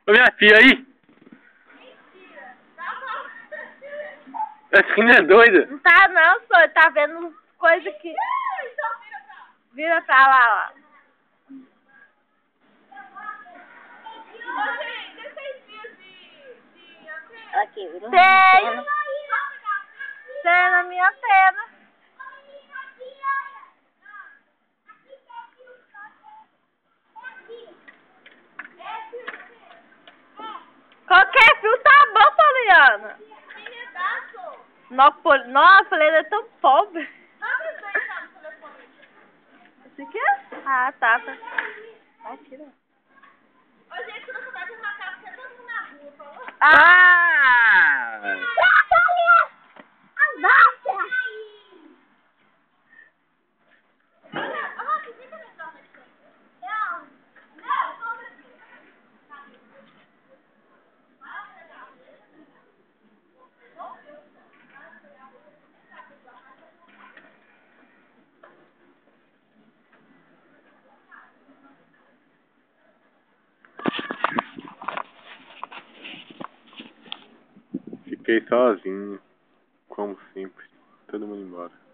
Ô minha filha aí! Essa menina é doida? Não tá não, senhor. Tá vendo coisa que... Vira pra lá, ó. Aqui, virou. Tenho. Tenho na minha antena. Qualquer fio tá bom, Poliana. Nossa, Poliana é tão pobre. Esse aqui é? Ah, tá. Vai, tira. Ô, gente, na verdade, uma casa que é todo mundo na rua, falou? Ah! Fiquei sozinho, como sempre, todo mundo embora.